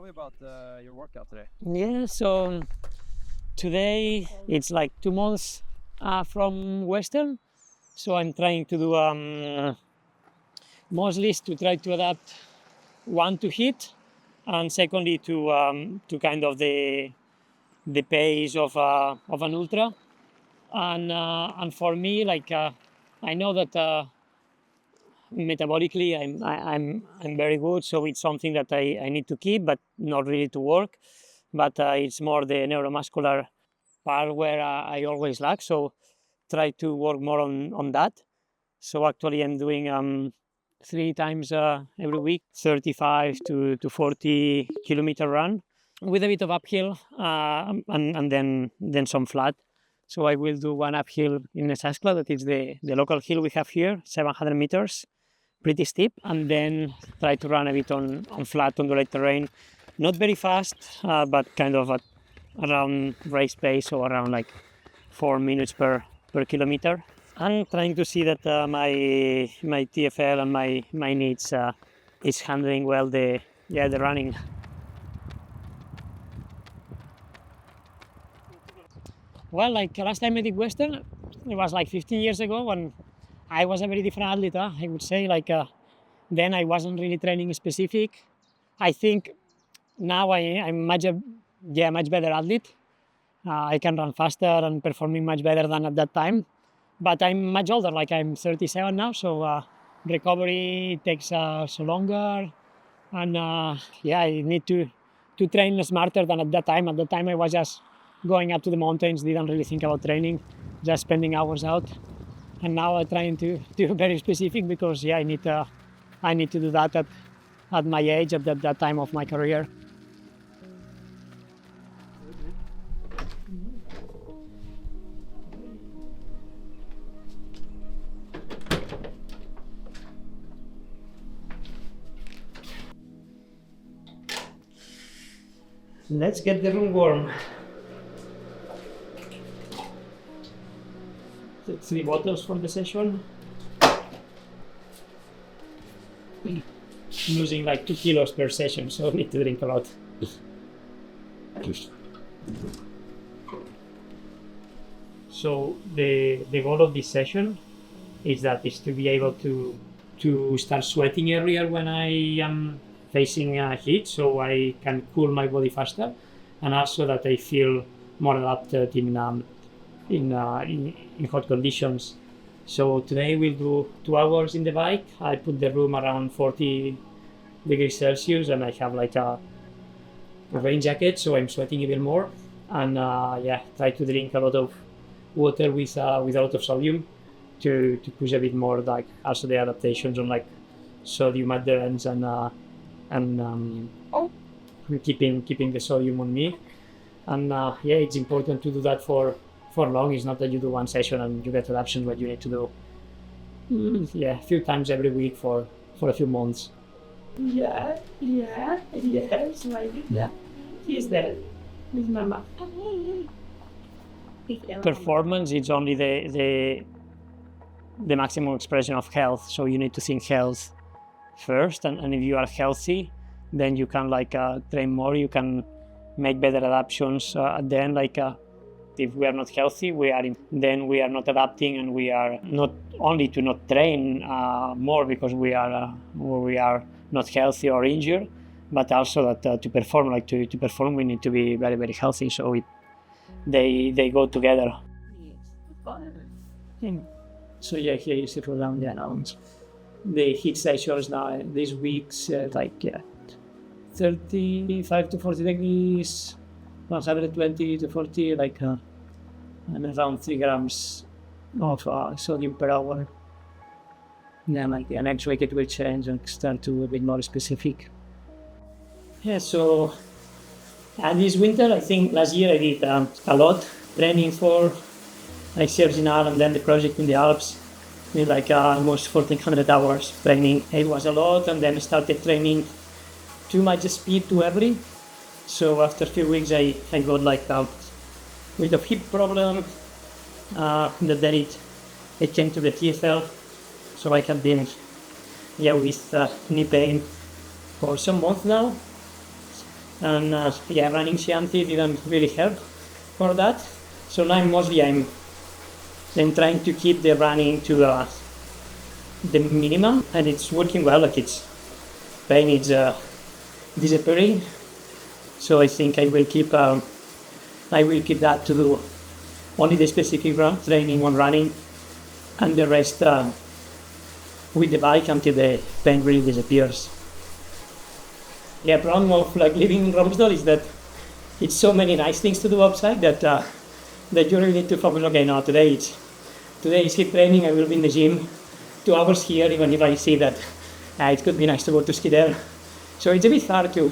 me about your workout today. Yeah, so today it's like 2 months from Western, so I'm trying to do mostly to try to adapt one to heat, and secondly to kind of the pace of an ultra, and for me I know that metabolically I'm very good, so it's something that I need to keep, but not really to work. But it's more the neuromuscular part where I always lack. So try to work more on that. So actually, I'm doing 3 times every week, 35 to 40 kilometer run with a bit of uphill and then some flat. So I will do one uphill in Nesaskla, that is the local hill we have here, 700 meters, pretty steep, and then try to run a bit on flat undulated terrain, not very fast, but kind of around race pace, or around like 4 minutes per kilometer. I'm trying to see that my TFL and my needs is handling well the running. Well, like last time I did Western, it was like 15 years ago, when I was a very different athlete. I would say then I wasn't really training specific. I think now I'm much better athlete. I can run faster and performing much better than at that time. But I'm much older, like I'm 37 now, so recovery takes so longer. And I need to train smarter than at that time. At that time I was just going up to the mountains, didn't really think about training, just spending hours out. And now I'm trying to do very specific, because I need to do that at my age, at that time of my career. Let's get the room warm. 3 bottles for the session. Losing like 2 kilos per session, so I need to drink a lot. So the goal of this session is to be able to start sweating earlier when I am facing heat, so I can cool my body faster, and also that I feel more adapted in hot conditions. So today we'll do 2 hours in the bike. I put the room around 40 degrees Celsius, and I have like a rain jacket, so I'm sweating even more. And try to drink a lot of water with a lot of sodium to push a bit more, like also the adaptations on like sodium adherence and keeping the sodium on me. And it's important to do that for long. It's not that you do one session and you get adaptation, but you need to do a few times every week for a few months. Yes, he's there with mama. Performance is only the maximum expression of health, so you need to think health first, and if you are healthy, then you can train more, you can make better adaptations at the end. If we are not healthy, then we are not adapting, and we are not only to not train more because we are not healthy or injured, but also that to perform, to perform, we need to be very, very healthy. So they go together. So here you see for down there now. The heat sessions now these weeks 35 to 40 degrees, 120 to 40, and around 3 grams of sodium per hour. Then the next week it will change and start to a bit more specific. So this winter, I think last year I did a lot training for Serginal, and then the project in the Alps. I did almost 1,400 hours training. It was a lot, and then I started training too much speed too early. So after a few weeks I got a bit of hip problem. Then it came to the TFL. So I have been with knee pain for some months now. and yeah, running Chianti didn't really help for that. So now mostly I'm trying to keep the running to the minimum, and it's working well. Like it's pain is disappearing. So I think I will keep that to do only the specific training on running, and the rest with the bike until the pain really disappears. Yeah, problem of like living in Romsdal is that it's so many nice things to do outside that that you really need to focus. Okay, no, today is HIIT training. I will be in the gym 2 hours here, even if I see that it could be nice to go to ski there. So it's a bit hard to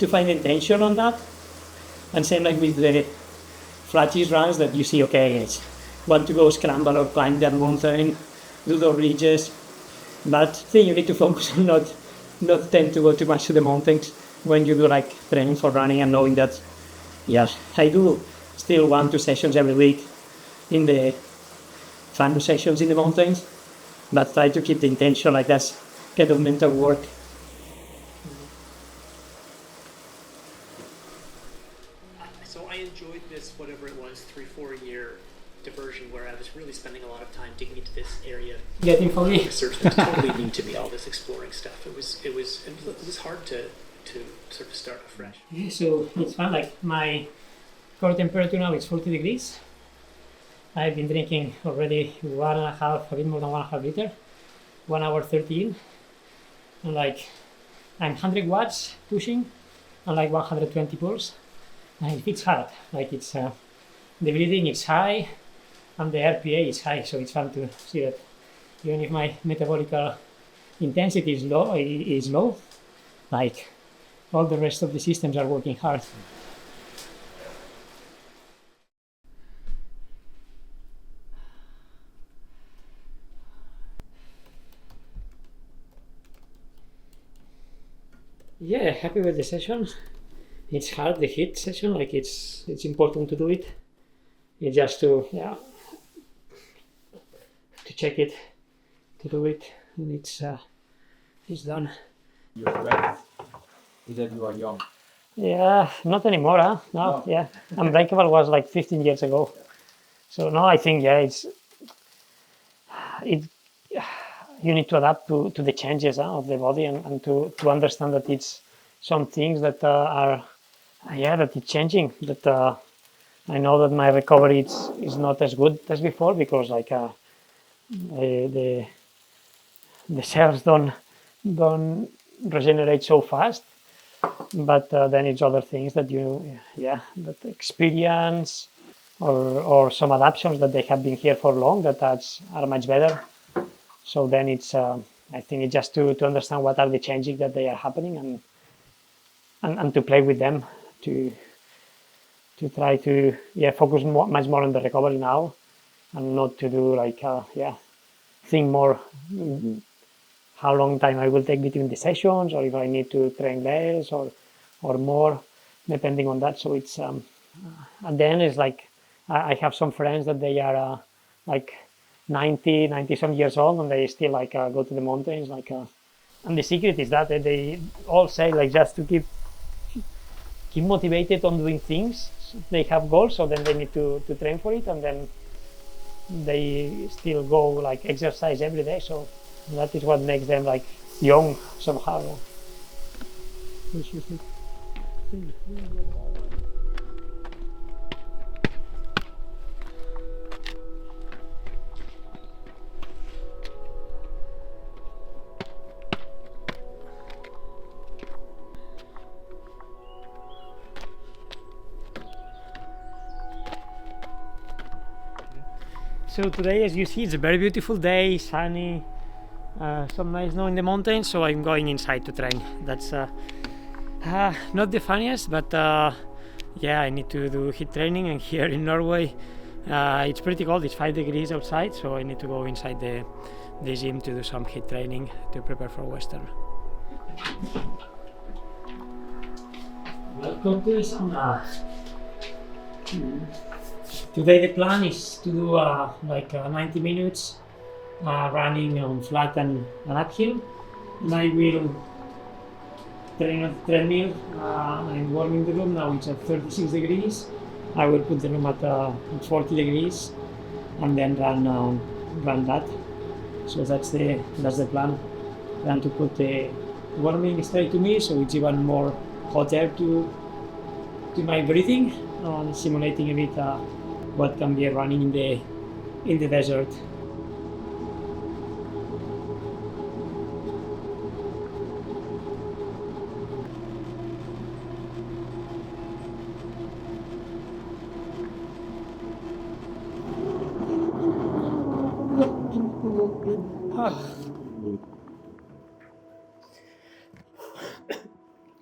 find intention on that. And same like with the flattish runs that you see, okay, it's want to go scramble or climb that mountain, do the ridges. But then you need to focus on not tend to go too much to the mountains when you do like training for running, and knowing that, yes, I do still 1-2 sessions every week in the fun sessions in the mountains, but try to keep the intention, like that's kind of mental work. So I enjoyed this, whatever it was, 3-4 year diversion where I was really spending a lot of time digging into this area. Getting for me. Research was totally new to me, all this exploring stuff. It was hard to sort of start afresh. Yeah, so it's fun. Like my core temperature now is 40 degrees. I've been drinking already a bit more than 1.5 liter, 1 hour 13, and like I'm 100 watts pushing and like 120 pulse. And it's hard. Like it's the breathing is high and the RPA is high, so it's fun to see that even if my metabolic intensity is low, like all the rest of the systems are working hard. Yeah, happy with the session. It's hard, the HIIT session, like it's important to do it. It's just to check it, to do it, and it's done. Your strength is that you are young. Yeah, not anymore, huh? No, yeah. Unbreakable was like 15 years ago. So now I think, you need to adapt to the changes of the body, and to understand that it's some things that that it's changing. That I know that my recovery is not as good as before, because like the cells don't regenerate so fast. But then it's other things that that experience or some adaptations that they have been here for long that are much better. So then it's I think it's just to understand what are the changes that they are happening, and to play with them, to try to focus much more on the recovery now, and not to do like think more how long time I will take between the sessions, or if I need to train less or more, depending on that. So it's and then it's like I have some friends that they are like 90 some years old, and they still like go to the mountains, like and the secret is that they all say, like, just to keep motivated on doing things. They have goals, so then they need to train for it, and then they still go like exercise every day. So that is what makes them like young somehow. So today, as you see, it's a very beautiful day, sunny, some nice snow in the mountains, so I'm going inside to train. That's not the funniest, but I need to do HIIT training, and here in Norway it's pretty cold. It's 5 degrees outside, so I need to go inside the gym to do some HIIT training to prepare for Western. Welcome to the sauna. Today the plan is to do 90 minutes running on flat and uphill, and I will train on the treadmill. I'm warming the room now. It's at 36 degrees. I will put the room at 40 degrees, and then run that. So that's the plan. Plan to put the warming straight to me, so it's even more hot air to my breathing, simulating a bit what can be running in the desert.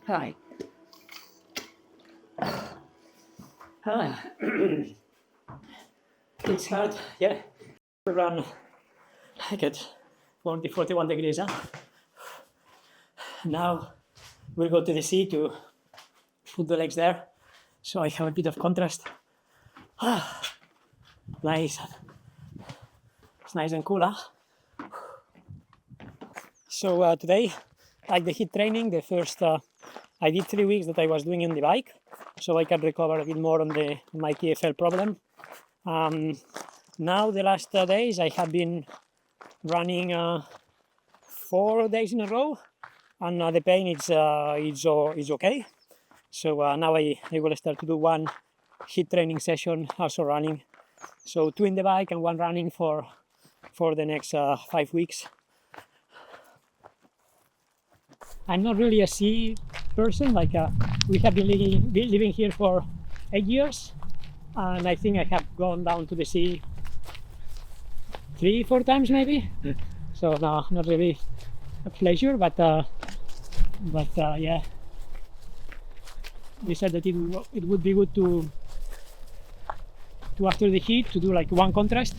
Hi. It's hard, yeah. We run like at 41 degrees. Now we'll go to the sea to put the legs there, so I have a bit of contrast. Nice. It's nice and cool, So today, like the HIIT training, the first I did 3 weeks that I was doing on the bike, so I can recover a bit more on my TFL problem. Now the last days I have been running 4 days in a row, and the pain is okay. So now I will start to do one HIIT training session, also running. So 2 in the bike and 1 running for the next 5 weeks. I'm not really a sea person. Like we have been living here for 8 years, and I think I have gone down to the sea 3-4 times maybe. So no, not really a pleasure, but yeah. We said that it would be good to after the heat to do like 1 contrast,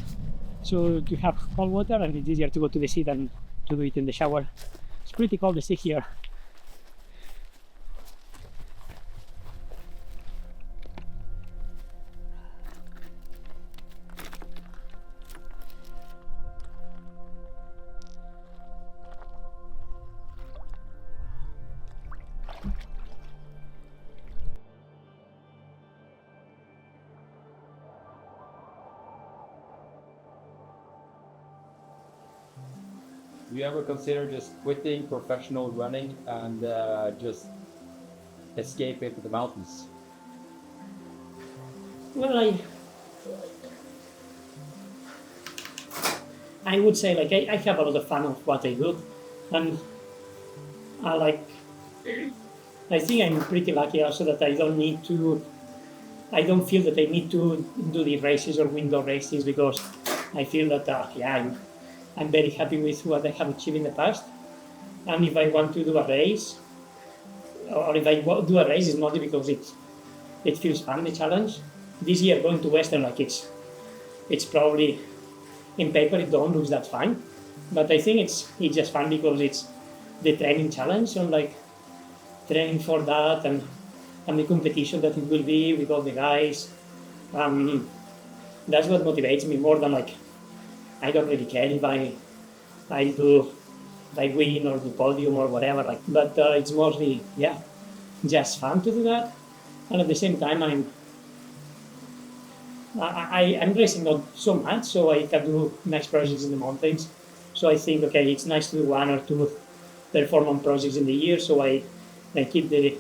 so to have cold water, and it's easier to go to the sea than to do it in the shower. It's pretty cold to see here. Do you ever consider just quitting professional running and just escape into the mountains? Well, I would say like I have a lot of fun of what I do, and I think I'm pretty lucky also that I don't feel that I need to do the races or win the races, because I feel that I'm very happy with what I have achieved in the past. And if I want to do a race, or if I do a race, it's not because it feels fun, the challenge. This year going to Western, like it's probably, in paper it don't look that fun, but I think it's just fun because it's the training challenge, and like training for that, and the competition that it will be with all the guys. That's what motivates me more than like, I don't really care if I win or the podium or whatever, like, but it's mostly, just fun to do that. And at the same time, I'm racing not so much, so I can do nice projects in the mountains. So I think, okay, it's nice to do 1 or 2 performance projects in the year, so I keep the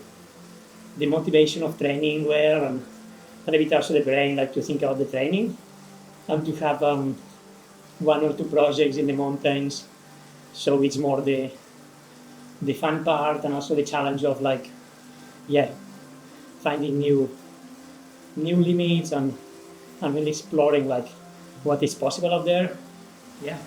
motivation of training well, and a bit also the brain, like to think about the training, and to have 1 or 2 projects in the mountains. So it's more the fun part, and also the challenge of like, finding new limits, and really exploring like what is possible out there. Yeah.